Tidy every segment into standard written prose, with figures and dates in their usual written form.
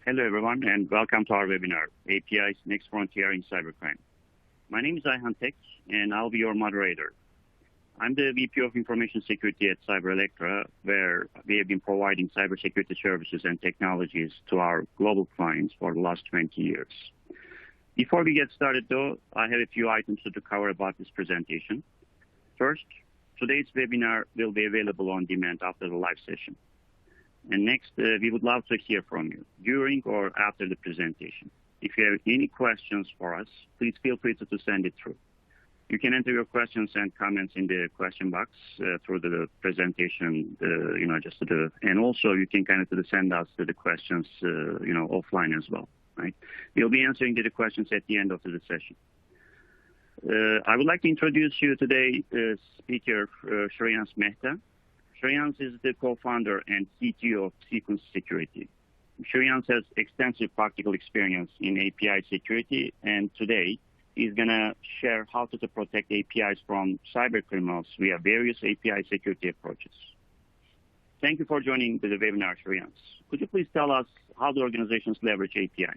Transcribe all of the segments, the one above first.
Hello, everyone, and welcome to our webinar, API's Next Frontier in Cybercrime. My name is Ayhan Tek, and I'll be your moderator. I'm the VP of Information Security at CyberElectra, where we have been providing cybersecurity services and technologies to our global clients for the last 20 years. Before we get started, though, I have a few items to cover about this presentation. First, today's webinar will be available on demand after the live session. And next, we would love to hear from you during or after the presentation. If you have any questions for us, please feel free to send it through. You can enter your questions and comments in the question box through the presentation, and also you can send us the questions, offline as well, right? We'll be answering the questions at the end of the session. I would like to introduce you today speaker, Shreyans Mehta. Shreyans is the co-founder and CTO of Cequence Security. Shreyans has extensive practical experience in API security, and today he's going to share how to protect APIs from cyber criminals via various API security approaches. Thank you for joining the webinar, Shreyans. Could you please tell us how the organizations leverage APIs?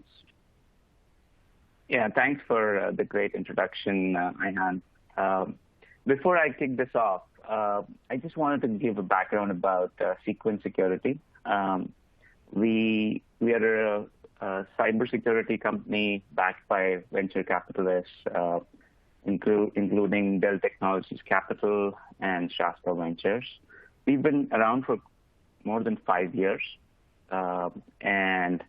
Yeah, thanks for the great introduction, Ayhan. Before I kick this off, I just wanted to give a background about Cequence Security. We are a cybersecurity company backed by venture capitalists, including Dell Technologies Capital and Shasta Ventures. We've been around for more than 5 years, and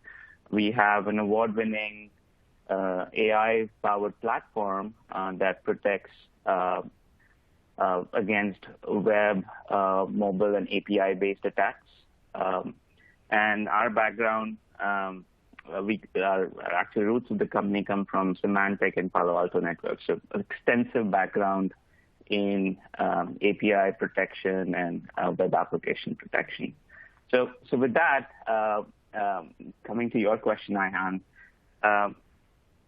we have an award-winning AI-powered platform that protects against web, mobile, and API-based attacks. And our background, our actual roots of the company come from Symantec and Palo Alto Networks, so extensive background in API protection and web application protection. So with that, coming to your question, Ayhan,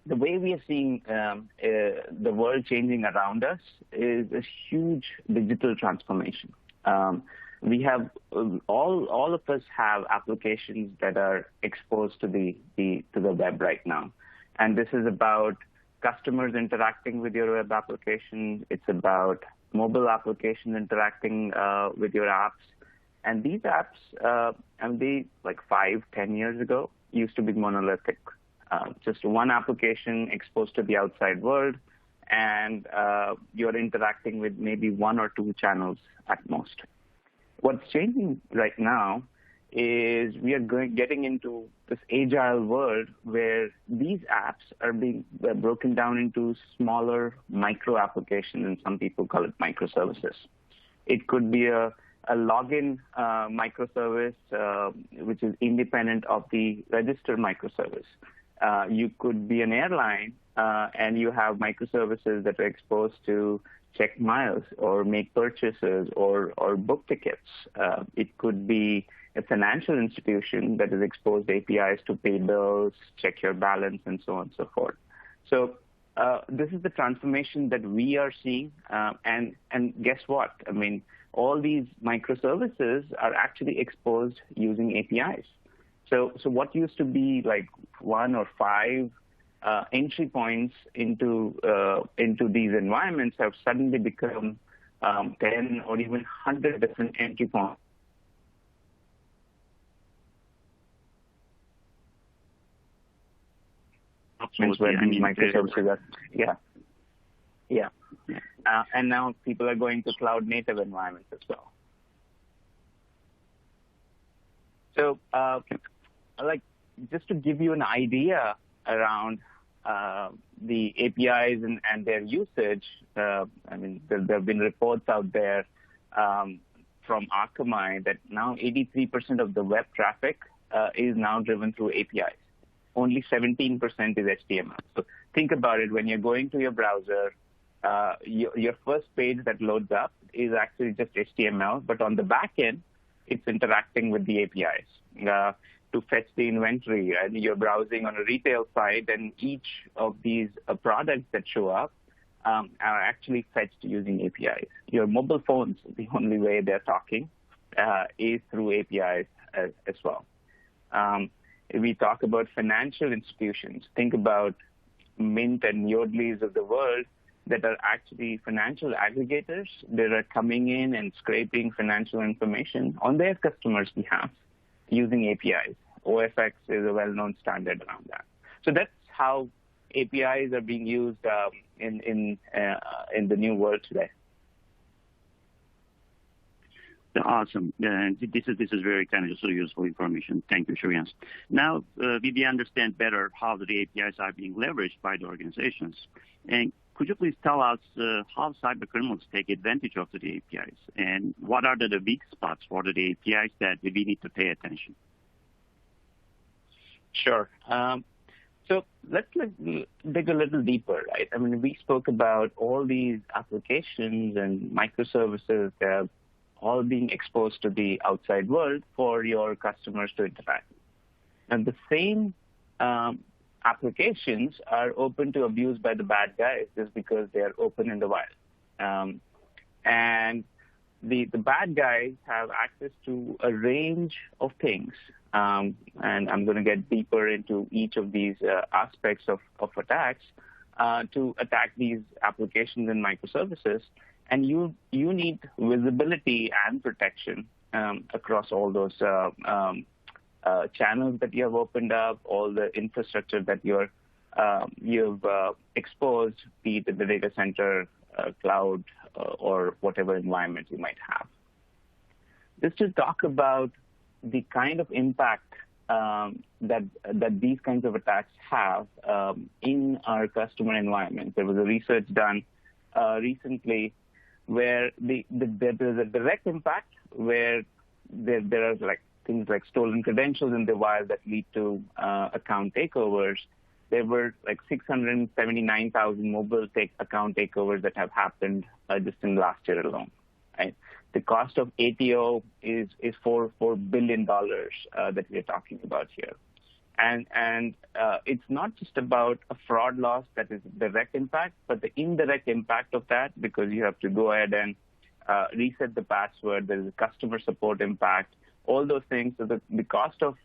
the way we are seeing the world changing around us is a huge digital transformation. We have all of us have applications that are exposed to the web right now, and this is about customers interacting with your web application. It's about mobile applications interacting with your apps, and these apps, they like 5-10 years ago used to be monolithic. Just one application exposed to the outside world, and you're interacting with maybe 1 or 2 channels at most. What's changing right now is we are getting into this agile world where these apps are being broken down into smaller micro applications, and some people call it microservices. It could be a login microservice, which is independent of the register microservice. You could be an airline, and you have microservices that are exposed to check miles or make purchases or book tickets. It could be a financial institution that is exposed to APIs to pay bills, check your balance, and so on and so forth. So this is the transformation that we are seeing. And guess what? All these microservices are actually exposed using APIs. So what used to be like 1 or 5 entry points into these environments have suddenly become 10 or even 100 different entry points. Absolutely. Microservices are, yeah. And now people are going to cloud native environments as well. So, just to give you an idea around the APIs and their usage, there have been reports out there from Akamai that now 83% of the web traffic is now driven through APIs. Only 17% is HTML. So think about it. When you're going to your browser, your first page that loads up is actually just HTML, but on the back end, it's interacting with the APIs to fetch the inventory. And you're browsing on a retail site, and each of these products that show up are actually fetched using APIs. Your mobile phones, the only way they're talking is through APIs as well. we talk about financial institutions. Think about Mint and Yodleys of the world that are actually financial aggregators that are coming in and scraping financial information on their customers' behalf using APIs. OFX is a well-known standard around that. So that's how APIs are being used in the new world today. Awesome. This is very kind of useful information. Thank you, Shreyans. Now, we understand better how the APIs are being leveraged by the organizations. And could you please tell us how cybercriminals take advantage of the APIs, and what are the weak spots for the APIs that we need to pay attention? Sure. So let's dig a little deeper, right? I mean, we spoke about all these applications and microservices that are all being exposed to the outside world for your customers to interact. And the same applications are open to abuse by the bad guys just because they are open in the wild. And the bad guys have access to a range of things. And I'm going to get deeper into each of these aspects of attacks to attack these applications and microservices. And you need visibility and protection across all those channels that you have opened up, all the infrastructure that you've exposed, be it the data center, cloud, or whatever environment you might have. Just to talk about the kind of impact that these kinds of attacks have in our customer environment. There was a research done recently where there's a direct impact where there are things like stolen credentials in the wild that lead to account takeovers. There were 679,000 mobile account takeovers that have happened just in last year alone. Right? The cost of ATO is $4 billion that we're talking about here. And it's not just about a fraud loss that is direct impact, but the indirect impact of that, because you have to go ahead and reset the password. There is a customer support impact, all those things. So the cost of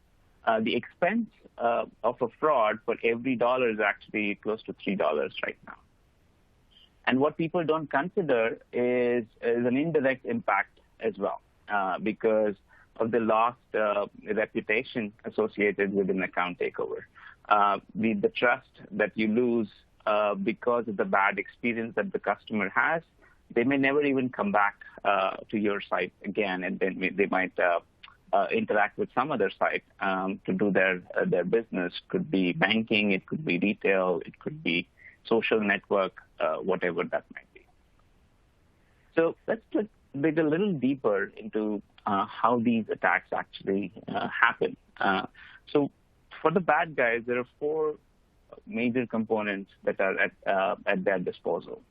the expense of a fraud for every dollar is actually close to $3 right now. And what people don't consider is an indirect impact as well, because of the lost reputation associated with an account takeover. The trust that you lose because of the bad experience that the customer has, they may never even come back to your site again, and then they might interact with some other site to do their business. Could be banking, it could be retail, it could be social network, whatever that might be. So let's dig a little deeper into how these attacks actually happen. So for the bad guys, there are 4 major components that are at their disposal.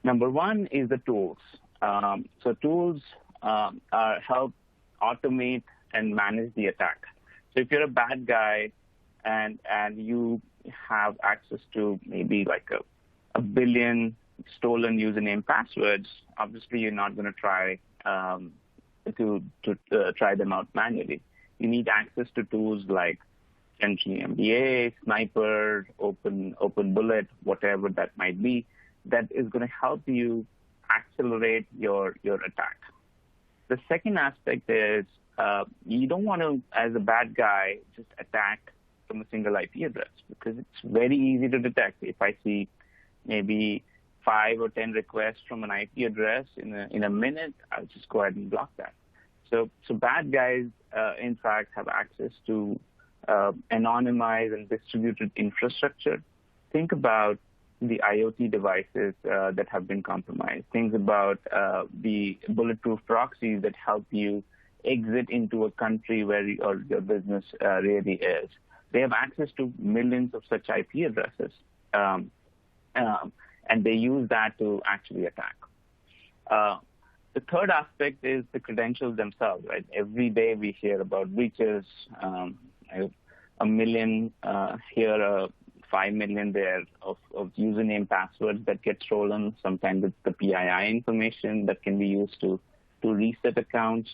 Number 1 is the tools. So tools help automate and manage the attack. So if you're a bad guy and you have access to maybe a billion stolen username passwords, obviously you're not going to try to try them out manually. You need access to tools like MBA, Sniper, Open Bullet, whatever that might be, that is going to help you accelerate your attack. The second aspect is you don't want to, as a bad guy, just attack from a single IP address, because it's very easy to detect. If I see maybe 5 or 10 requests from an IP address in a minute, I'll just go ahead and block that. So bad guys, in fact, have access to anonymized and distributed infrastructure. Think about the IoT devices that have been compromised. Think about the bulletproof proxies that help you exit into a country where your business really is. They have access to millions of such IP addresses, and they use that to actually attack. The third aspect is the credentials themselves, right? Every day we hear about breaches, 1 million here, 5 million there of username passwords that get stolen. Sometimes it's the PII information that can be used to reset accounts.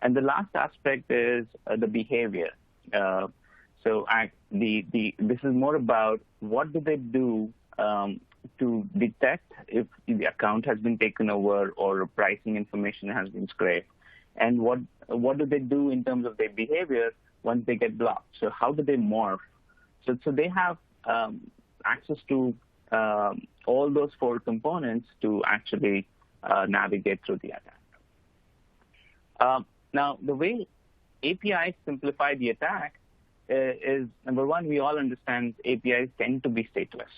And the last aspect is the behavior. So this is more about what do they do to detect if the account has been taken over or pricing information has been scraped, and what do they do in terms of their behavior once they get blocked. So how do they morph? So they have access to all those four components to actually navigate through the attack. Now, the way APIs simplify the attack is, number one, we all understand APIs tend to be stateless.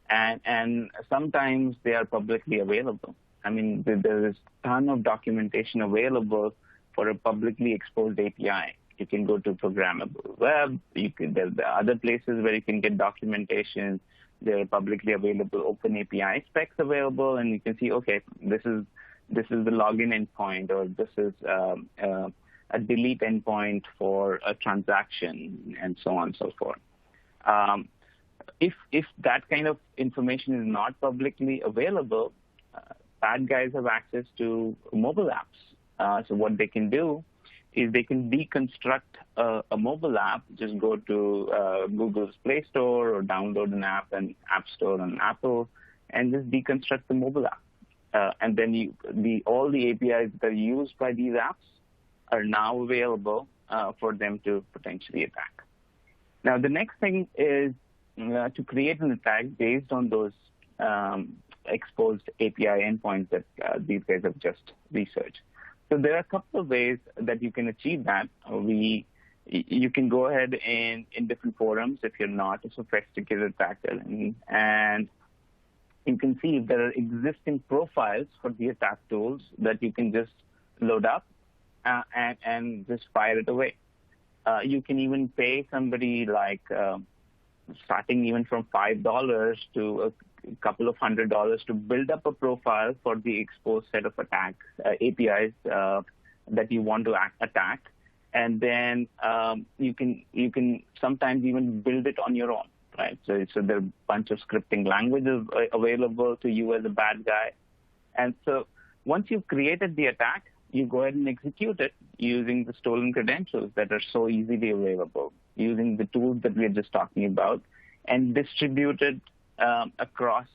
And sometimes they are publicly available. I mean, there is a ton of documentation available for a publicly exposed API. You can go to Programmable Web. There are other places where you can get documentation. There are publicly available open API specs available, and you can see, okay, this is the login endpoint, or this is a delete endpoint for a transaction, and so on and so forth. If that kind of information is not publicly available, bad guys have access to mobile apps. So what they can do is they can deconstruct a mobile app, just go to Google's Play Store or download an app and App Store on Apple, and just deconstruct the mobile app. And then all the APIs that are used by these apps are now available for them to potentially attack. Now, the next thing is to create an attack based on those exposed API endpoints that these guys have just researched. So there are a couple of ways that you can achieve that. You can go ahead in different forums if you're not a sophisticated attacker, and you can see if there are existing profiles for the attack tools that you can just load up and just fire it away. You can even pay somebody like starting even from $5 to a couple of $100 to build up a profile for the exposed set of APIs that you want to attack, and then you can sometimes even build it on your own, right? So there are a bunch of scripting languages available to you as a bad guy, and so once you've created the attack, you go ahead and execute it using the stolen credentials that are so easily available, using the tools that we are just talking about, and distribute it across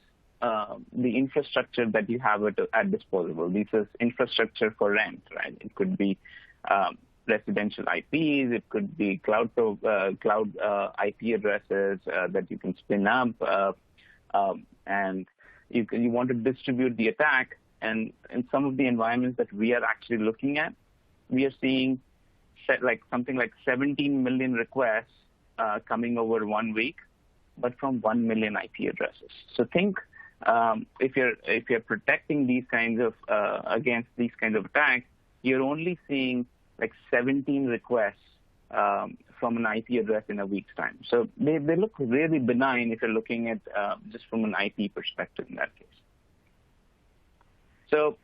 the infrastructure that you have at disposal. This is infrastructure for rent, right? It could be residential IPs, it could be cloud IP addresses that you can spin up, and you want to distribute the attack. And in some of the environments that we are actually looking at, we are seeing something like 17 million requests coming over 1 week, but from 1 million IP addresses. So think if you're protecting these kinds of against these kinds of attacks, you're only seeing like 17 requests from an IP address in a week's time. So they look really benign if you're looking at just from an IP perspective in that case. So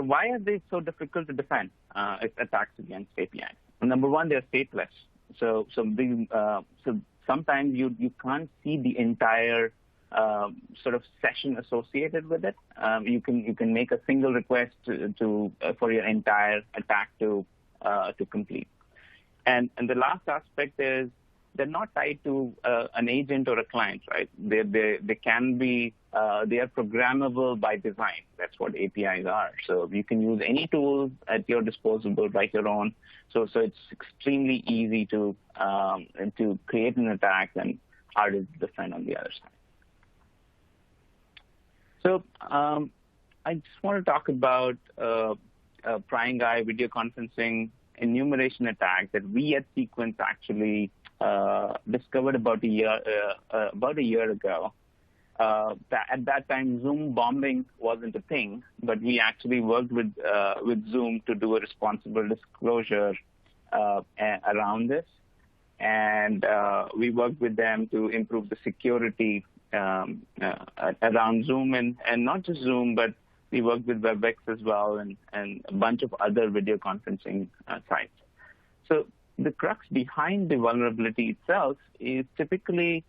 why are they so difficult to defend attacks against APIs? Well, number one, they're stateless. So sometimes you can't see the entire sort of session associated with it. You can make a single request for your entire attack to complete. And the last aspect is they're not tied to an agent or a client, right? They can be they are programmable by design. That's what APIs are. So you can use any tool at your disposal, write your own. So it's extremely easy to create an attack and harder to defend on the other side. So I just want to talk about Prying-Eye video conferencing enumeration attack that we at Cequence actually discovered about a year ago. At that time, Zoom bombing wasn't a thing, but we actually worked with Zoom to do a responsible disclosure around this, and we worked with them to improve the security around Zoom, and not just Zoom, but we worked with WebEx as well, and a bunch of other video conferencing sites. So the crux behind the vulnerability itself is typically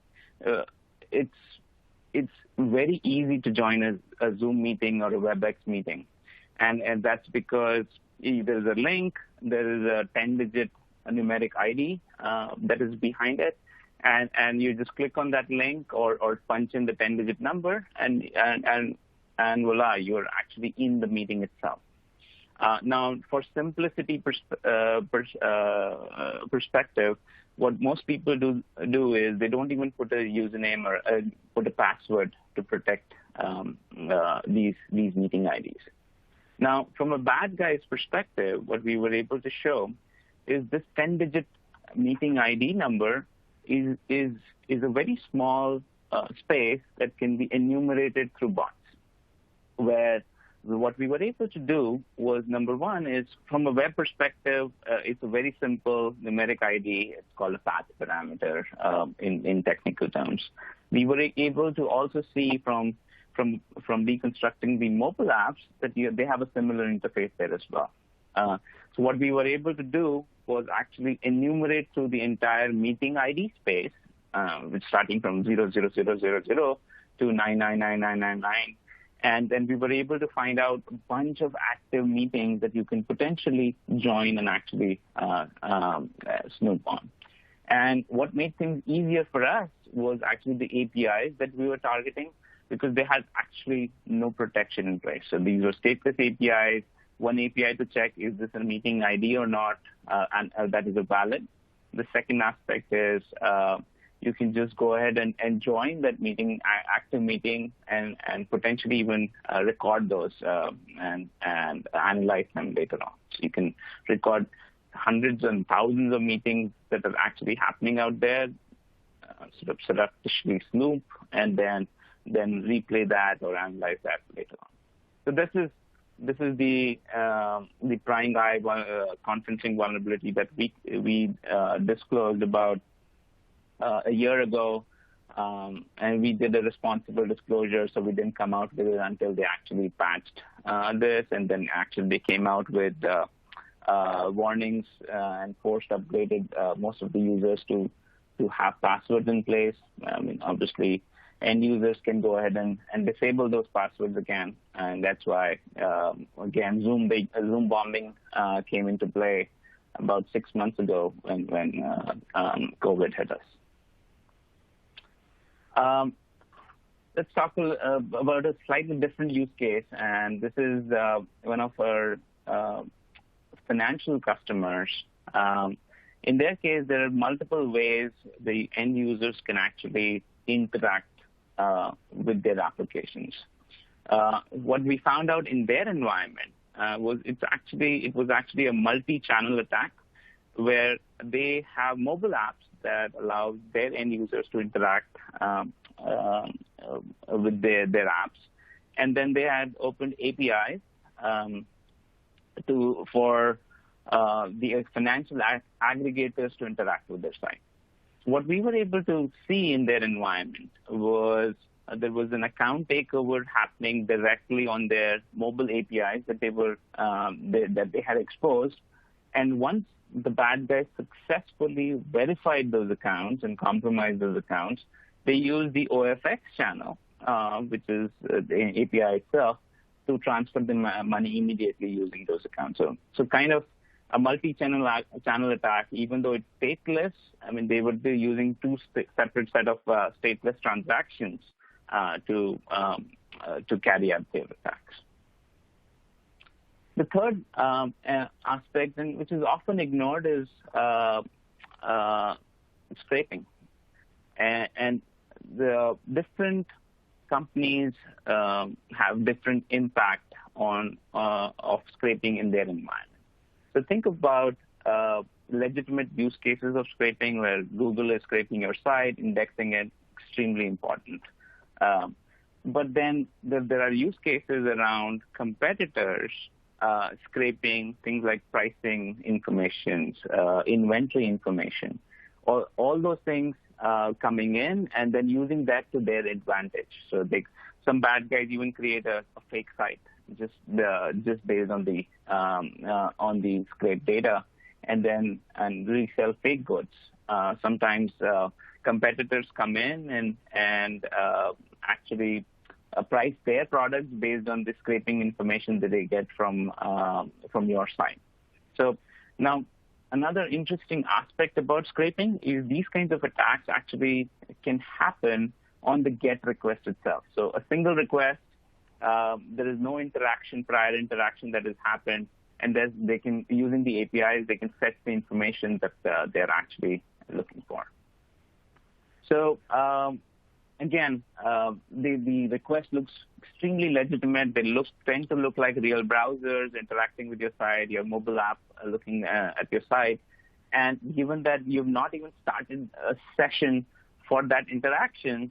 it's very easy to join a Zoom meeting or a WebEx meeting, and that's because there's a link, there is a 10-digit a numeric ID that is behind it, and you just click on that link or punch in the 10-digit number, and voila, you're actually in the meeting itself. Now, for simplicity perspective, what most people do is they don't even put a username or put a password to protect these meeting IDs. Now, from a bad guy's perspective, what we were able to show is this 10-digit meeting ID number is a very small space that can be enumerated through bots, where what we were able to do was, number one, is from a web perspective, it's a very simple numeric ID. It's called a path parameter in technical terms. We were able to also see from deconstructing the mobile apps that they have a similar interface there as well. So what we were able to do was actually enumerate through the entire meeting ID space, which starting from 00000 to 999999. And then we were able to find out a bunch of active meetings that you can potentially join and actually snoop on. And what made things easier for us was actually the APIs that we were targeting, because they had actually no protection in place. So these were stateless APIs. One API to check, is this a meeting ID or not, and that is valid. The second aspect is you can just go ahead and join that meeting, active meeting, and potentially even record those and analyze them later on. So you can record hundreds and thousands of meetings that are actually happening out there, sort of surreptitiously snoop, and then replay that or analyze that later on. So this is the Prying-Eye conferencing vulnerability that we disclosed about a year ago, and we did a responsible disclosure, so we didn't come out with it until they actually patched this, and then actually they came out with warnings and forced upgraded most of the users to have passwords in place. I mean, obviously, end users can go ahead and disable those passwords again, and that's why, again, Zoom bombing came into play about 6 months ago when COVID hit us. Let's talk about a slightly different use case, and this is one of our financial customers. In their case, there are multiple ways the end users can actually interact with their applications. What we found out in their environment was it was actually a multi-channel attack, where they have mobile apps that allow their end users to interact with their apps, and then they had opened APIs for the financial aggregators to interact with their site. What we were able to see in their environment was there was an account takeover happening directly on their mobile APIs that they had exposed, and once the bad guys successfully verified those accounts and compromised those accounts, they used the OFX channel, which is the API itself, to transfer the money immediately using those accounts. So kind of a multi-channel attack, even though it's stateless. I mean, they would be using two separate set of stateless transactions to carry out their attacks. The third aspect, and which is often ignored, is scraping. And the different companies have different impact of scraping in their environment. So think about legitimate use cases of scraping, where Google is scraping your site, indexing it, extremely important. But then there are use cases around competitors scraping things like pricing information, inventory information, all those things coming in and then using that to their advantage. So some bad guys even create a fake site just based on the scrape data, and resell fake goods. Sometimes competitors come in and actually price their products based on the scraping information that they get from your site. So now, another interesting aspect about scraping is these kinds of attacks actually can happen on the GET request itself. So a single request, there is no prior interaction that has happened, and they can, using the APIs, they can fetch the information that they're actually looking for. So again, the request looks extremely legitimate. They tend to look like real browsers interacting with your site, your mobile app looking at your site. And given that you've not even started a session for that interaction,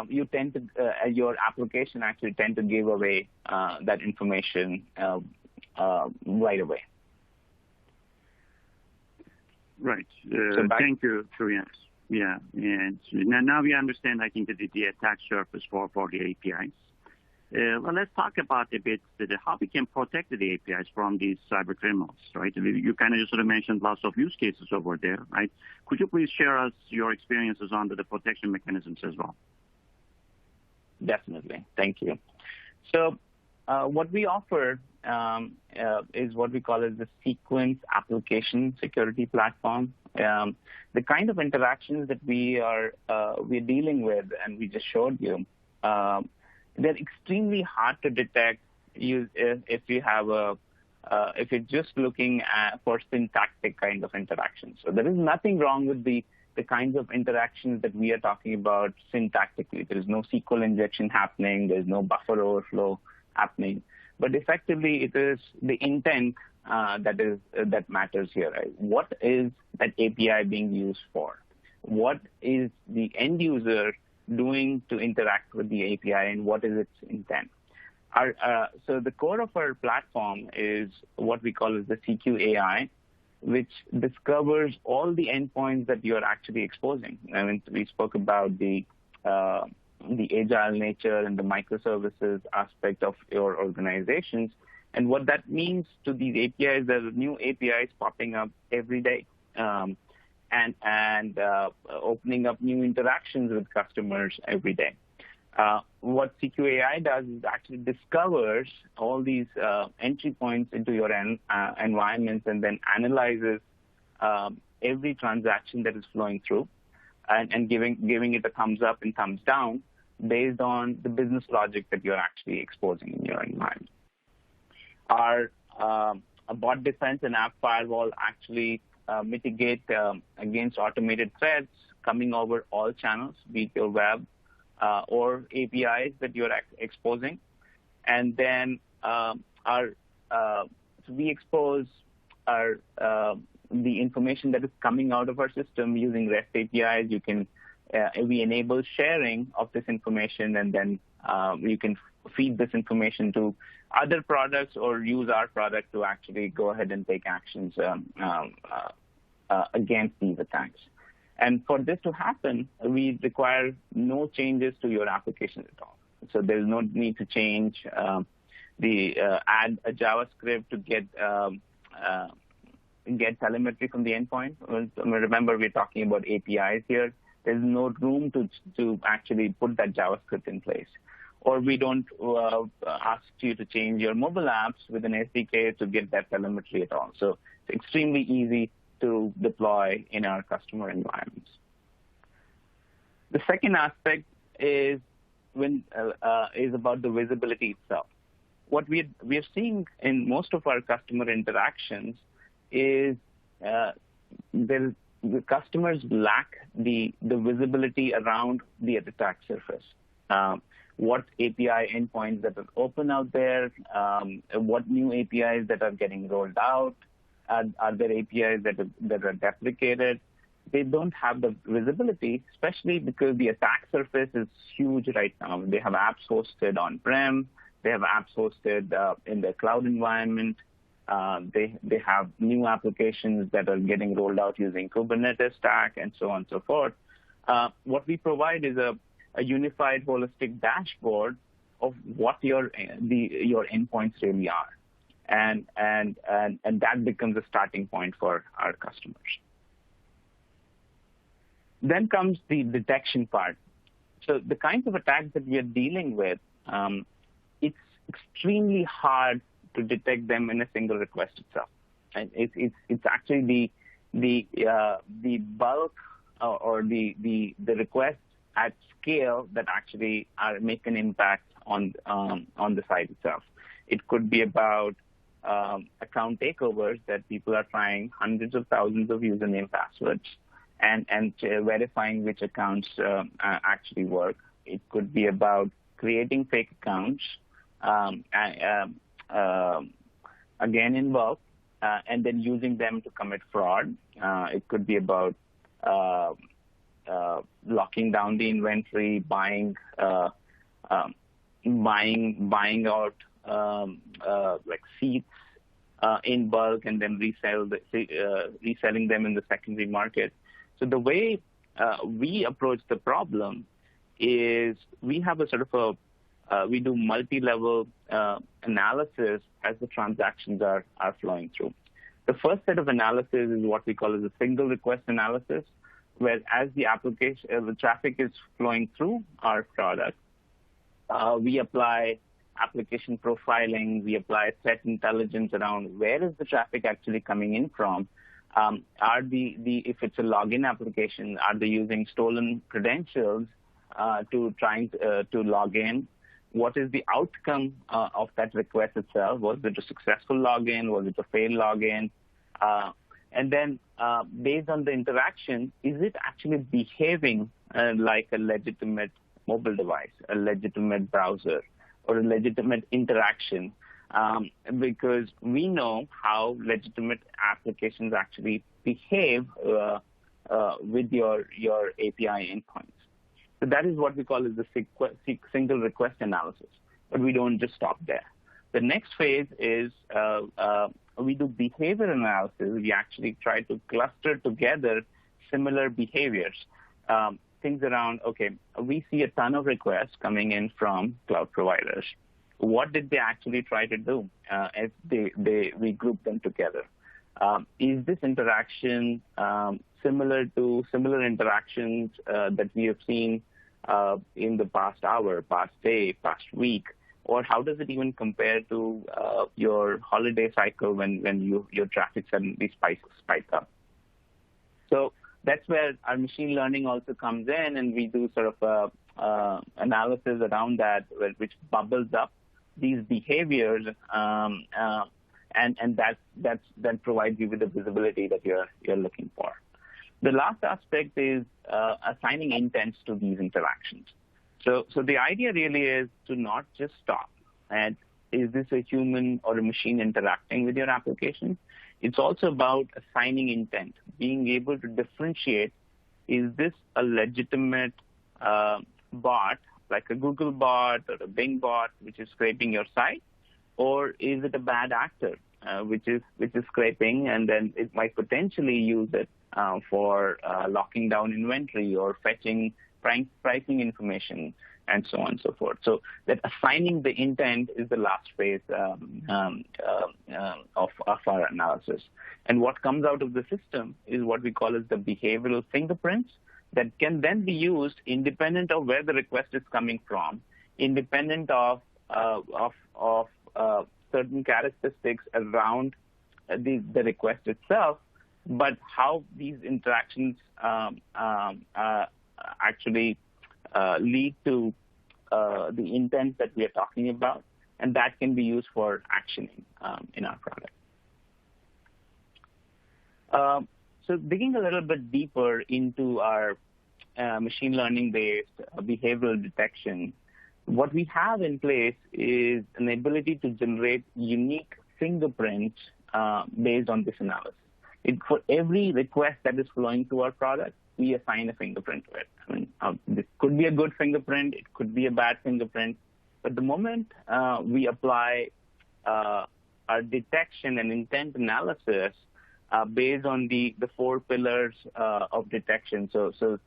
you tend to your application actually tend to give away that information right away. Right. Thank you, Surya. Yeah, and now we understand, I think, the attack surface for the APIs. Well, let's talk about a bit how we can protect the APIs from these cyber criminals, right? You kind of just sort of mentioned lots of use cases over there, right? Could you please share us your experiences on the protection mechanisms as well? Definitely. Thank you. So what we offer is what we call as the Cequence application security platform. The kind of interactions that we're dealing with, and we just showed you, they're extremely hard to detect if you're just looking for syntactic kind of interactions. So there is nothing wrong with the kinds of interactions that we are talking about syntactically. There is no SQL injection happening. There's no buffer overflow happening. But effectively, it is the intent that matters here. Right? What is that API being used for? What is the end user doing to interact with the API, and what is its intent? So the core of our platform is what we call as the COAI, which discovers all the endpoints that you're actually exposing. I mean, we spoke about the agile nature and the microservices aspect of your organizations. And what that means to these APIs, there's new APIs popping up every day and opening up new interactions with customers every day. What COAI does is actually discovers all these entry points into your environments and then analyzes every transaction that is flowing through and giving it a thumbs up and thumbs down based on the business logic that you're actually exposing in your environment. Our bot defense and app firewall actually mitigate against automated threats coming over all channels, be it your web or APIs that you're exposing. And then we expose the information that is coming out of our system using REST APIs. We enable sharing of this information, and then you can feed this information to other products or use our product to actually go ahead and take actions against these attacks. And for this to happen, we require no changes to your application at all. So there's no need to change add a JavaScript to get telemetry from the endpoint. Remember, we're talking about APIs here. There's no room to actually put that JavaScript in place. Or we don't ask you to change your mobile apps with an SDK to get that telemetry at all. So it's extremely easy to deploy in our customer environments. The second aspect is about the visibility itself. What we are seeing in most of our customer interactions is the customers lack the visibility around the attack surface. What API endpoints that are open out there, what new APIs that are getting rolled out, are there APIs that are deprecated? They don't have the visibility, especially because the attack surface is huge right now. They have apps hosted on-prem. They have apps hosted in the cloud environment. They have new applications that are getting rolled out using Kubernetes stack and so on and so forth. What we provide is a unified, holistic dashboard of what your endpoints really are. And that becomes a starting point for our customers. Then comes the detection part. So the kinds of attacks that we are dealing with, it's extremely hard to detect them in a single request itself. And it's actually the bulk or the requests at scale that actually make an impact on the site itself. It could be about account takeovers that people are trying hundreds of thousands of username passwords and verifying which accounts actually work. It could be about creating fake accounts, again in bulk, and then using them to commit fraud. It could be about locking down the inventory, buying out like seats in bulk, and then reselling them in the secondary market. So the way we approach the problem is we have a sort of we do multi-level analysis as the transactions are flowing through. The first set of analysis is what we call as a single request analysis, where as the traffic is flowing through our product, we apply application profiling, we apply threat intelligence around where is the traffic actually coming in from. If it's a login application, are they using stolen credentials to log in? What is the outcome of that request itself? Was it a successful login? Was it a failed login? And then based on the interaction, is it actually behaving like a legitimate mobile device, a legitimate browser, or a legitimate interaction? Because we know how legitimate applications actually behave with your API endpoints. So that is what we call as the single request analysis. But we don't just stop there. The next phase is we do behavior analysis. We actually try to cluster together similar behaviors. Things around, okay, we see a ton of requests coming in from cloud providers. What did they actually try to do as we group them together? Is this interaction similar to similar interactions that we have seen in the past hour, past day, past week? Or how does it even compare to your holiday cycle when your traffic suddenly spikes up? So that's where our machine learning also comes in, and we do sort of analysis around that, which bubbles up these behaviors, and that provides you with the visibility that you're looking for. The last aspect is assigning intents to these interactions. So the idea really is to not just stop at is this a human or a machine interacting with your application? It's also about assigning intent, being able to differentiate, is this a legitimate bot, like a Google bot or a Bing bot, which is scraping your site, or is it a bad actor, which is scraping, and then it might potentially use it for locking down inventory or fetching pricing information, and so on and so forth. So that assigning the intent is the last phase of our analysis. And what comes out of the system is what we call as the behavioral fingerprints that can then be used independent of where the request is coming from, independent of certain characteristics around the request itself, but how these interactions actually lead to the intent that we are talking about, and that can be used for actioning in our product. So digging a little bit deeper into our machine learning-based behavioral detection, what we have in place is an ability to generate unique fingerprints based on this analysis. For every request that is flowing to our product, we assign a fingerprint to it. I mean, this could be a good fingerprint, it could be a bad fingerprint, but the moment we apply our detection and intent analysis based on the four pillars of detection. So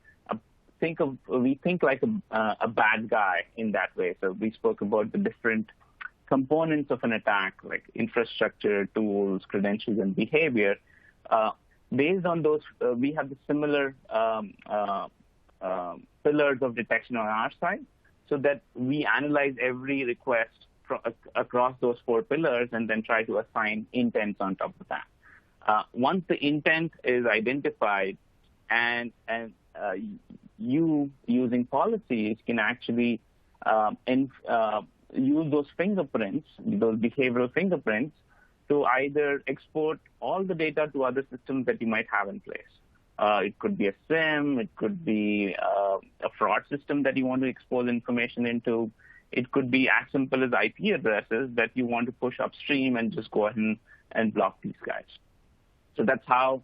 we think like a bad guy in that way. So we spoke about the different components of an attack, like infrastructure, tools, credentials, and behavior. Based on those, we have the similar pillars of detection on our side, so that we analyze every request across those four pillars and then try to assign intents on top of that. Once the intent is identified, and you using policies can actually use those fingerprints, those behavioral fingerprints, to either export all the data to other systems that you might have in place. It could be a SIM, it could be a fraud system that you want to expose information into. It could be as simple as IP addresses that you want to push upstream and just go ahead and block these guys. So that's how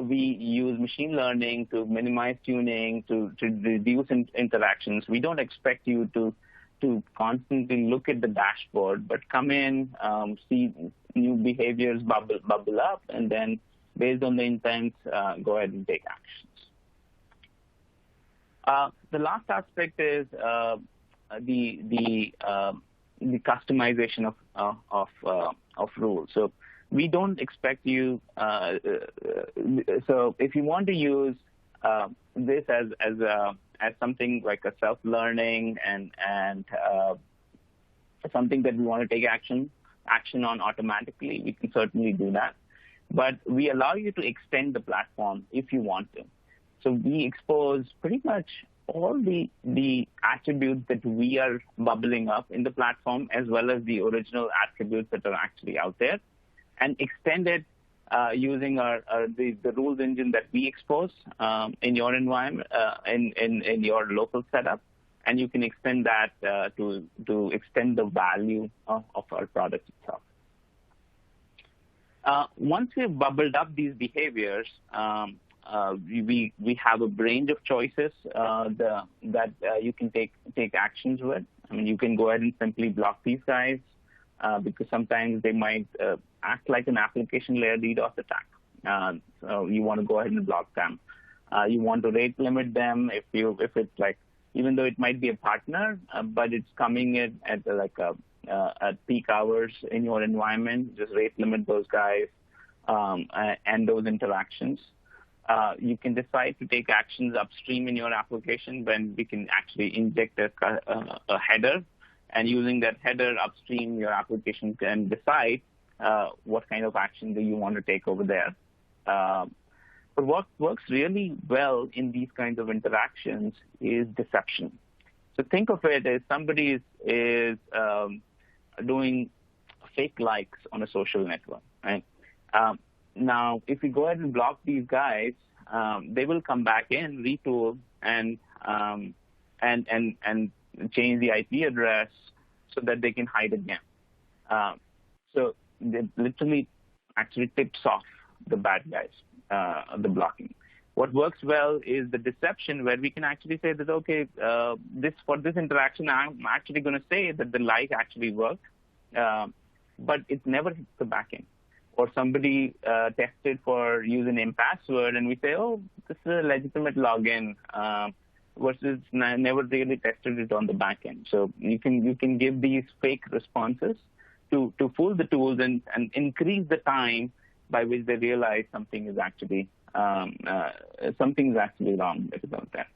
we use machine learning to minimize tuning, to reduce interactions. We don't expect you to constantly look at the dashboard, but come in, see new behaviors bubble up, and then based on the intent, go ahead and take actions. The last aspect is the customization of rules. So we don't expect you. So if you want to use this as something like a self-learning and something that we want to take action on automatically, we can certainly do that. But we allow you to extend the platform if you want to. So we expose pretty much all the attributes that we are bubbling up in the platform, as well as the original attributes that are actually out there, and extend it using the rules engine that we expose in your environment, in your local setup, and you can extend that to extend the value of our product itself. Once we've bubbled up these behaviors, we have a range of choices that you can take actions with. I mean, you can go ahead and simply block these guys because sometimes they might act like an application layer DDoS attack. So you want to go ahead and block them. You want to rate limit them if it's like, even though it might be a partner, but it's coming in at peak hours in your environment, just rate limit those guys and those interactions. You can decide to take actions upstream in your application when we can actually inject a header, and using that header upstream, your application can decide what kind of action do you want to take over there. But what works really well in these kinds of interactions is deception. So think of it as somebody is doing fake likes on a social network, right? Now, if we go ahead and block these guys, they will come back in, retool, and change the IP address so that they can hide again. So it literally actually tips off the bad guys, the blocking. What works well is the deception, where we can actually say that, okay, for this interaction, I'm actually going to say that the like actually worked, but it never hits the backend. Or somebody tested for username password, and we say, oh, this is a legitimate login, versus never really tested it on the backend. So you can give these fake responses to fool the tools and increase the time by which they realize something is actually wrong that is out there.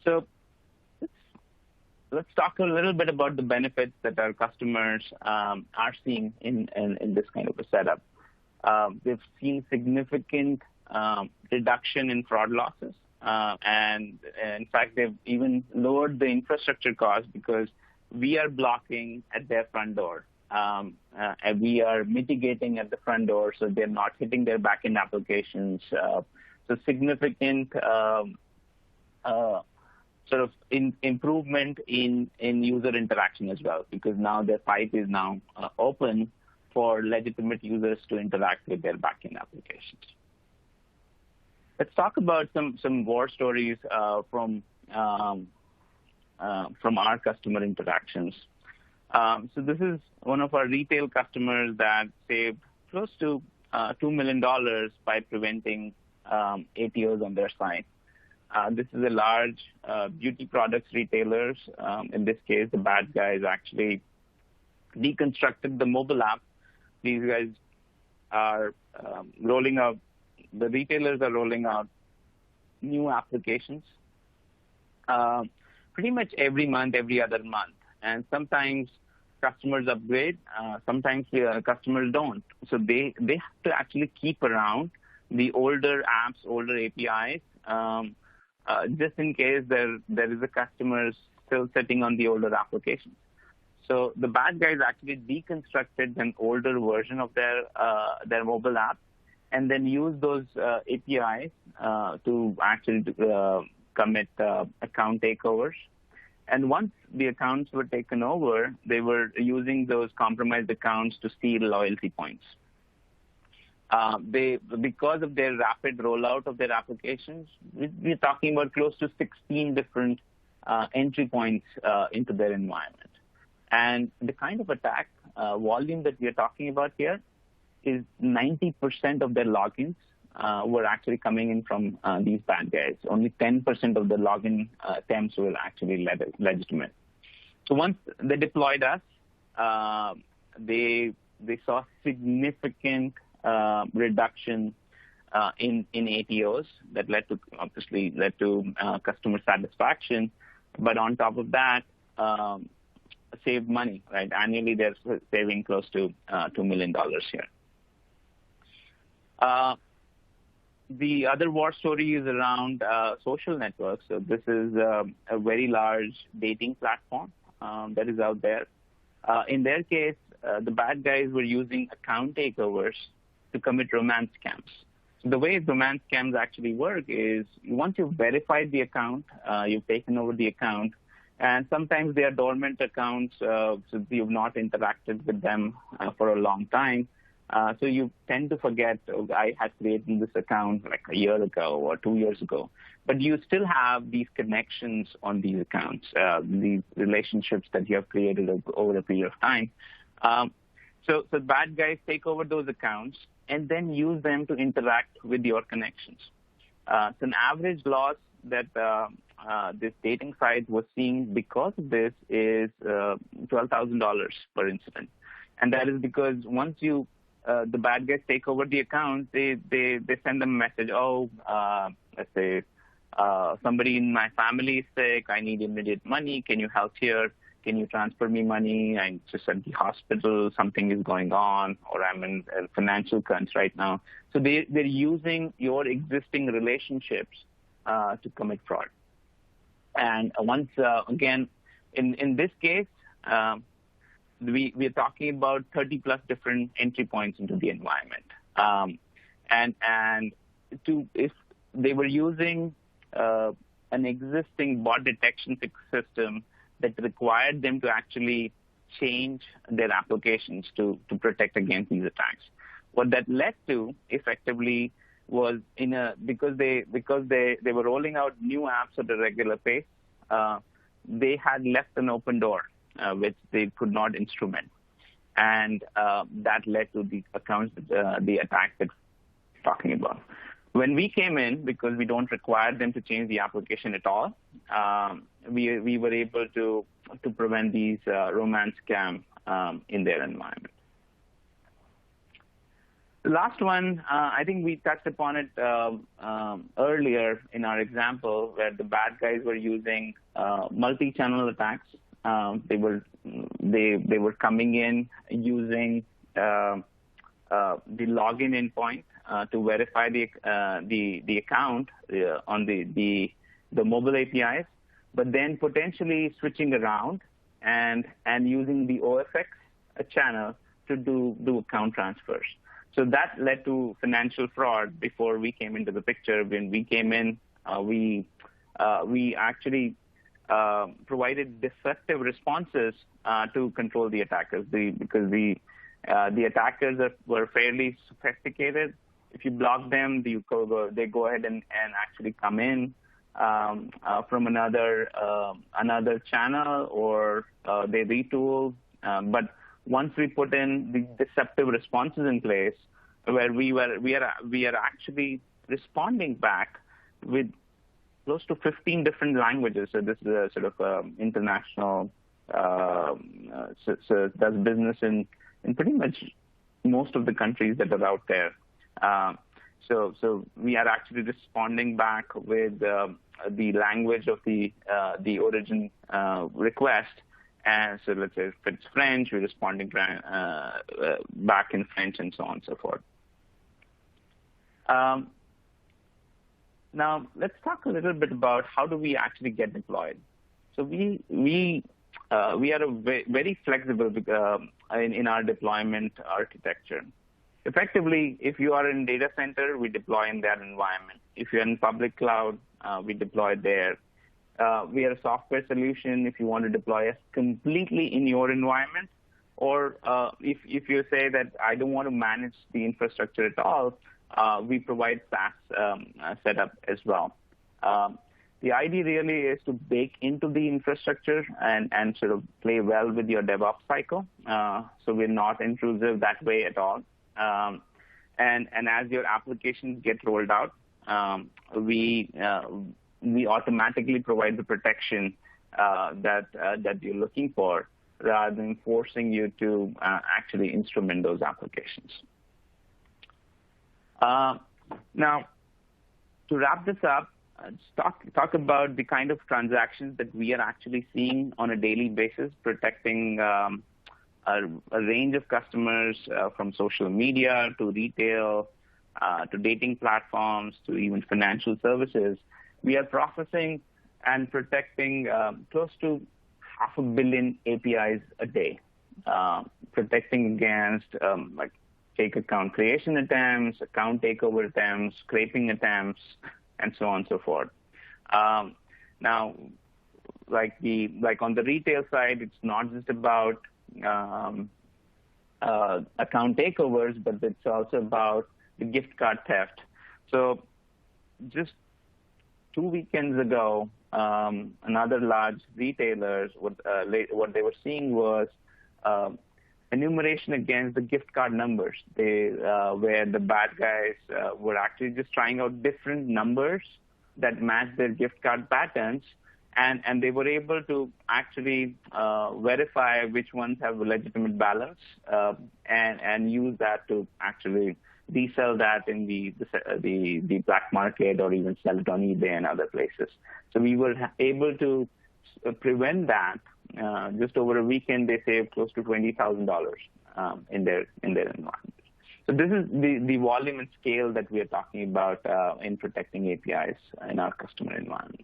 So let's talk a little bit about the benefits that our customers are seeing in this kind of a setup. They've seen significant reduction in fraud losses, and in fact, they've even lowered the infrastructure cost because we are blocking at their front door. And we are mitigating at the front door, so they're not hitting their backend applications. So significant sort of improvement in user interaction as well, because now their pipe is now open for legitimate users to interact with their backend applications. Let's talk about some war stories from our customer interactions. So this is one of our retail customers that saved close to $2 million by preventing ATOs on their site. This is a large beauty products retailers. In this case, the bad guys actually deconstructed the mobile app. These guys are rolling out, the retailers are rolling out new applications pretty much every month, every other month. And sometimes customers upgrade. Sometimes customers don't. So they have to actually keep around the older apps, older APIs, just in case there is a customer still sitting on the older applications. So the bad guys actually deconstructed an older version of their mobile app and then use those APIs to actually commit account takeovers. And once the accounts were taken over, they were using those compromised accounts to steal loyalty points. Because of their rapid rollout of their applications, we're talking about close to 16 different entry points into their environment. And the kind of attack volume that we are talking about here is 90% of their logins were actually coming in from these bad guys. Only 10% of the login attempts were actually legitimate. So once they deployed us, they saw significant reduction in ATOs that led to customer satisfaction. But on top of that, save money, right? Annually, they're saving close to $2 million here. The other war story is around social networks. So this is a very large dating platform that is out there. In their case, the bad guys were using account takeovers to commit romance scams. So the way romance scams actually work is once you've verified the account, you've taken over the account, and sometimes they are dormant accounts, so you've not interacted with them for a long time. So you tend to forget, I had created this account like a year ago or 2 years ago. But you still have these connections on these accounts, these relationships that you have created over a period of time. So bad guys take over those accounts and then use them to interact with your connections. So an average loss that this dating site was seeing because of this is $12,000 per incident. And that is because once the bad guys take over the account, they send them a message, let's say, somebody in my family is sick, I need immediate money, can you help here? Can you transfer me money? I'm just at the hospital, something is going on, or I'm in a financial crunch right now. So they're using your existing relationships to commit fraud. And once, again, in this case, we're talking about 30 plus different entry points into the environment. And if they were using an existing bot detection system that required them to actually change their applications to protect against these attacks. What that led to effectively was because they were rolling out new apps at a regular pace, they had left an open door which they could not instrument, and that led to the accounts, the attack that we're talking about. When we came in, because we don't require them to change the application at all, we were able to prevent these romance scams in their environment. The last one, I think we touched upon it earlier in our example, where the bad guys were using multi-channel attacks. They were coming in using the login endpoint to verify the account on the mobile APIs, but then potentially switching around and using the OFX channel to do account transfers. So that led to financial fraud before we came into the picture. When we came in, we actually provided deceptive responses to control the attackers because the attackers were fairly sophisticated. If you block them, they go ahead and actually come in from another channel, or they retool. But once we put in the deceptive responses in place, where we are actually responding back with close to 15 different languages. So this is a sort of international, so does business in pretty much most of the countries that are out there. So we are actually responding back with the language of the origin request, And so let's say if it's French, we're responding back in French and so on and so forth. Now, let's talk a little bit about how do we actually get deployed. So we are very flexible in our deployment architecture. Effectively, if you are in data center, we deploy in that environment. If you're in public cloud, we deploy there. We are a software solution if you want to deploy us completely in your environment, or if you say that I don't want to manage the infrastructure at all, we provide SaaS setup as well. The idea really is to bake into the infrastructure and sort of play well with your DevOps cycle. So we're not intrusive that way at all. And as your applications get rolled out, we automatically provide the protection that you're looking for, rather than forcing you to actually instrument those applications. Now, to wrap this up, talk about the kind of transactions that we are actually seeing on a daily basis, protecting a range of customers from social media to retail to dating platforms to even financial services. We are processing and protecting close to 500 million APIs a day, protecting against like fake account creation attempts, account takeover attempts, scraping attempts, and so on and so forth. Now, like on the retail side, it's not just about account takeovers, but it's also about the gift card theft. So just 2 weekends ago, another large retailer, what they were seeing was enumeration against the gift card numbers, where the bad guys were actually just trying out different numbers that match their gift card patterns, and they were able to actually verify which ones have a legitimate balance and use that to actually resell that in the black market or even sell it on eBay and other places. So we were able to prevent that. Just over a weekend, they saved close to $20,000 in their environment. So this is the volume and scale that we are talking about in protecting APIs in our customer environments.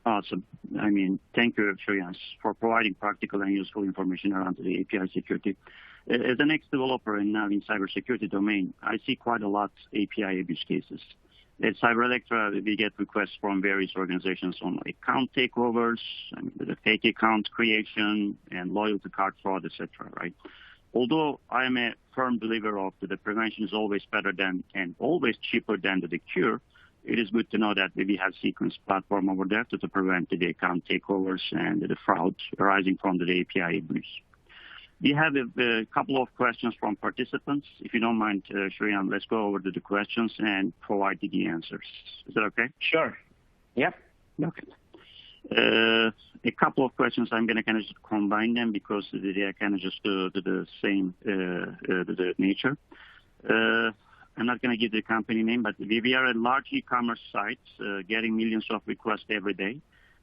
Awesome. I mean, thank you, Shreyansh, for providing practical and useful information around the API security. As an ex-developer and now in cybersecurity domain, I see quite a lot API abuse cases. At CyberElectra, we get requests from various organizations on account takeovers, the fake account creation, and loyalty card fraud, etc. Right? Although I am a firm believer of the prevention is always better than and always cheaper than the cure, it is good to know that we have Cequence platform over there to prevent the account takeovers and the fraud arising from the API abuse. We have a couple of questions from participants. If you don't mind, Shreyan, let's go over to the questions and provide the answers. Is that okay? Sure. Yep. Okay. A couple of questions, I'm going to kind of just combine them because they are kind of just the same the nature. I'm not going to give the company name, but we are a large e-commerce site getting millions of requests every day.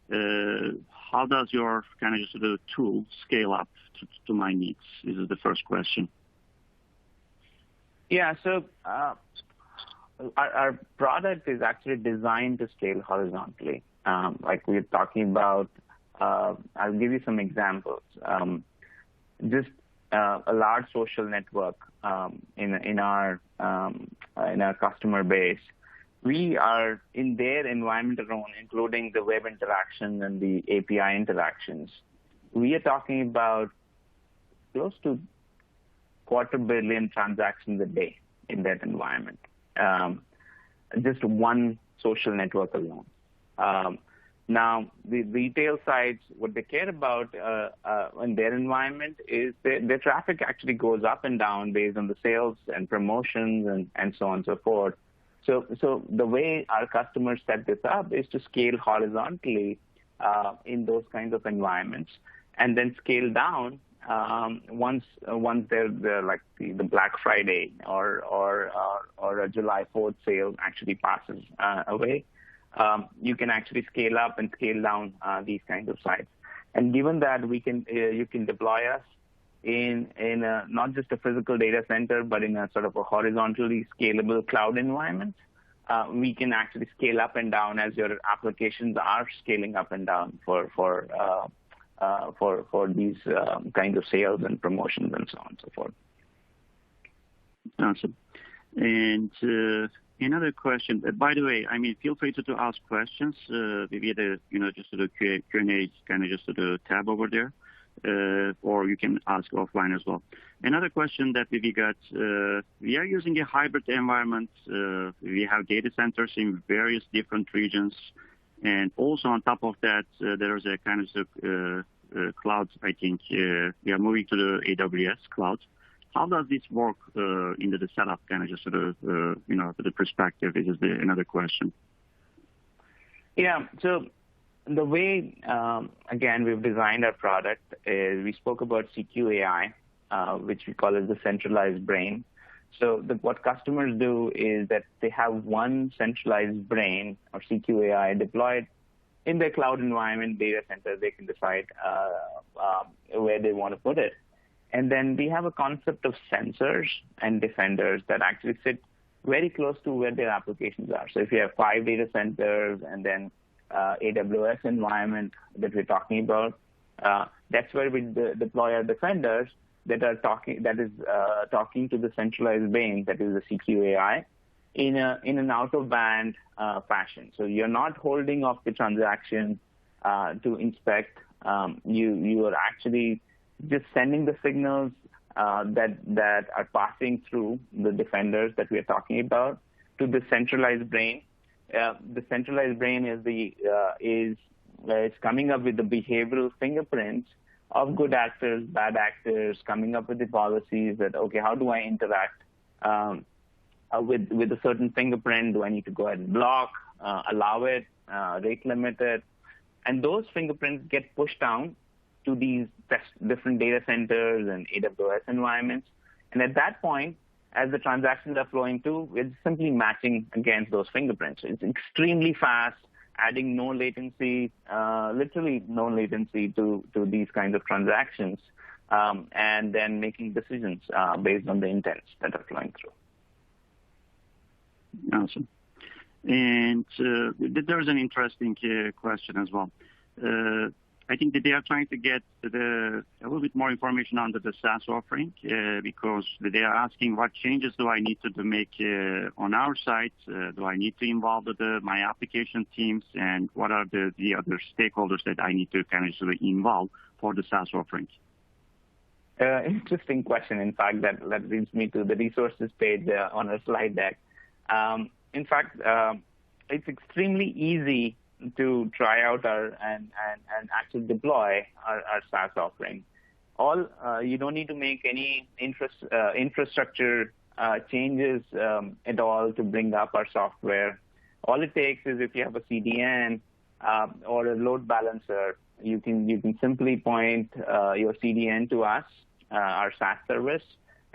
How does your kind of just the tool scale up to my needs? This is the first question. Yeah, so our product is actually designed to scale horizontally. Like we're talking about, I'll give you some examples. Just a large social network in our customer base. We are in their environment alone, including the web interaction and the API interactions. We are talking about close to 250 million transactions a day in that environment. Just one social network alone. Now, the retail sites, what they care about in their environment is their traffic actually goes up and down based on the sales and promotions and so on and so forth. So the way our customers set this up is to scale horizontally in those kinds of environments, and then scale down once they're like the Black Friday or a July 4th sale actually passes away. You can actually scale up and scale down these kinds of sites. And given that you can deploy us in not just a physical data center, but in a sort of a horizontally scalable cloud environment, we can actually scale up and down as your applications are scaling up and down for these kinds of sales and promotions and so on and so forth. Awesome. And another question. By the way, I mean, feel free to ask questions via the just the Q&A kind of just the tab over there, or you can ask offline as well. Another question that we got: we are using a hybrid environment. We have data centers in various different regions, and also on top of that, there is a kind of cloud. I think we are moving to the AWS cloud. How does this work into the setup? Kind of just the perspective is another question. Yeah. So the way again we've designed our product is we spoke about COAI, which we call as the centralized brain. So what customers do is that they have one centralized brain or COAI deployed in their cloud environment data center. They can decide where they want to put it. And then we have a concept of sensors and defenders that actually sit very close to where their applications are. So if you have 5 data centers and then AWS environment that we're talking about, that's where we deploy our defenders that is talking to the centralized brain, that is the COAI, in an out-of-band fashion. So you're not holding off the transaction to inspect. You are actually just sending the signals that are passing through the defenders that we are talking about to the centralized brain. The centralized brain is coming up with the behavioral fingerprints of good actors, bad actors, coming up with the policies that, okay, how do I interact with a certain fingerprint? Do I need to go ahead and block, allow it, rate limit it? And those fingerprints get pushed down to these different data centers and AWS environments. And at that point, as the transactions are flowing through, it's simply matching against those fingerprints. It's extremely fast, adding no latency, literally no latency to these kinds of transactions, and then making decisions based on the intents that are flowing through. Awesome. And there was an interesting question as well. I think that they are trying to get a little bit more information on the SaaS offering because they are asking what changes do I need to make on our site? Do I need to involve my application teams? And what are the other stakeholders that I need to kind of sort of involve for the SaaS offering? Interesting question. In fact, that leads me to the resources page on our slide deck. In fact, it's extremely easy to try out and actually deploy our SaaS offering. You don't need to make any infrastructure changes at all to bring up our software. All it takes is if you have a CDN or a load balancer, you can simply point your CDN to us, our SaaS service,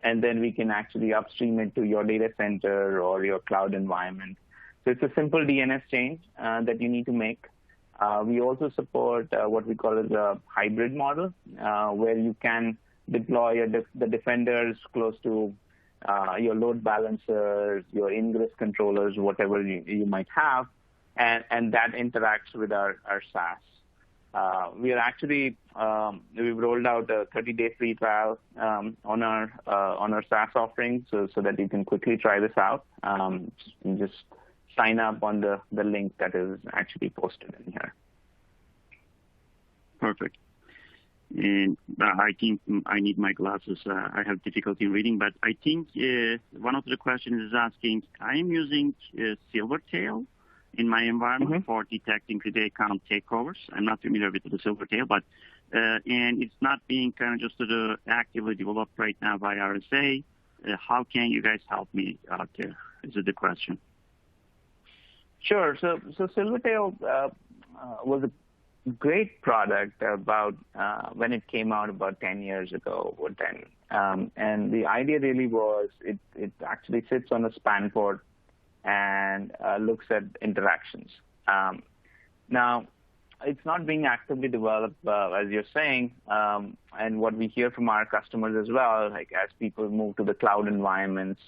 and then we can actually upstream it to your data center or your cloud environment. So it's a simple DNS change that you need to make. We also support what we call as a hybrid model, where you can deploy the defenders close to your load balancers, your ingress controllers, whatever you might have, and that interacts with our SaaS. We are actually we've rolled out a 30-day free trial on our SaaS offering, so that you can quickly try this out. Just sign up on the link that is actually posted in here. Perfect. And I think I need my glasses. I have difficulty reading, but I think one of the questions is asking, I am using Silvertail in my environment for detecting the account takeovers. I'm not familiar with the Silvertail, but and it's not being kind of just actively developed right now by RSA. How can you guys help me out there? Is it the question? Sure. So Silvertail was a great product about when it came out about 10 years ago or 10. And the idea really was it actually sits on a span port and looks at interactions. Now, it's not being actively developed, as you're saying. And what we hear from our customers as well, like as people move to the cloud environments,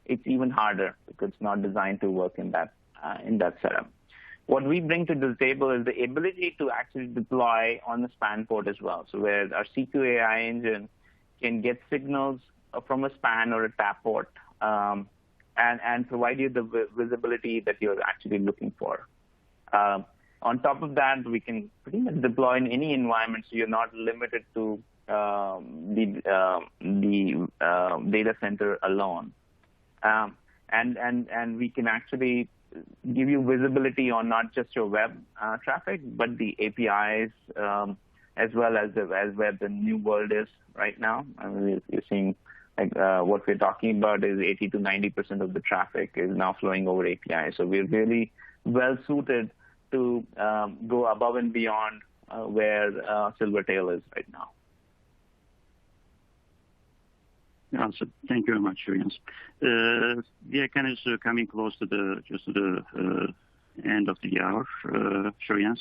it's even harder because it's not designed to work in that setup. What we bring to the table is the ability to actually deploy on the span port as well. So where our COAI engine can get signals from a span or a tap port and provide you the visibility that you're actually looking for. On top of that, we can pretty much deploy in any environment, so you're not limited to the data center alone. And we can actually give you visibility on not just your web traffic, but the APIs as well as where the new world is right now. I mean, you're seeing like what we're talking about is 80 to 90% of the traffic is now flowing over API. So we're really well suited to go above and beyond where Silvertail is right now. Awesome. Thank you very much, Shreyans. We are kind of coming close to the end of the hour, Shreyans.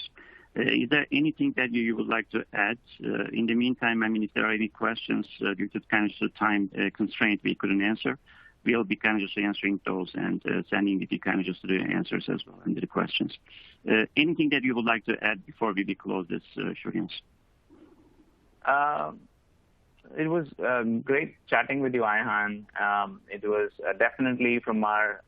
Is there anything that you would like to add? In the meantime, I mean, if there are any questions due to kind of time constraint we couldn't answer, we'll be kind of just answering those and sending the kind of just the answers as well and the questions. Anything that you would like to add before we close this, Shreyans? It was great chatting with you, Ayhan. It was definitely from our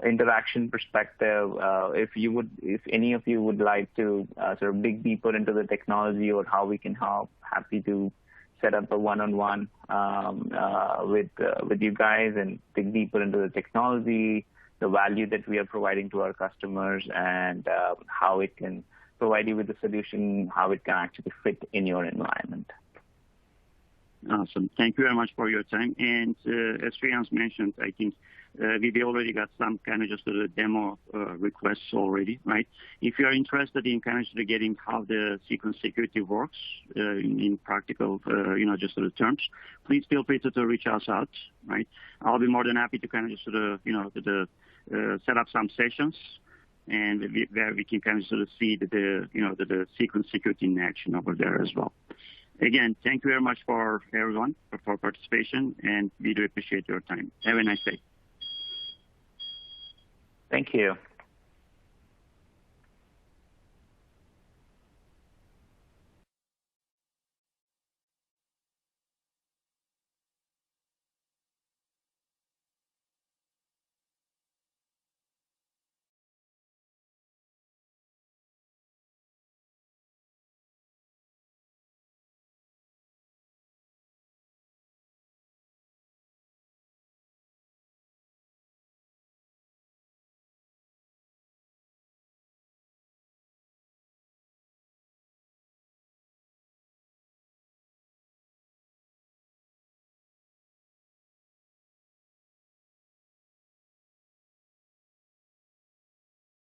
interaction perspective. If any of you would like to sort of dig deeper into the technology or how we can help, happy to set up a one-on-one with you guys and dig deeper into the technology, the value that we are providing to our customers, and how it can provide you with the solution, how it can actually fit in your environment. Awesome. Thank you very much for your time. And as Shreyans mentioned, I think we already got some kind of just a demo requests already, right? If you are interested in kind of getting how the Cequence security works in practical, just sort of terms, please feel free to reach us out, right? I'll be more than happy to kind of just sort of, set up some sessions and where we can kind of sort of see the Cequence security in action over there as well. Again, thank you very much for everyone for participation, and we do appreciate your time. Have a nice day. Thank you.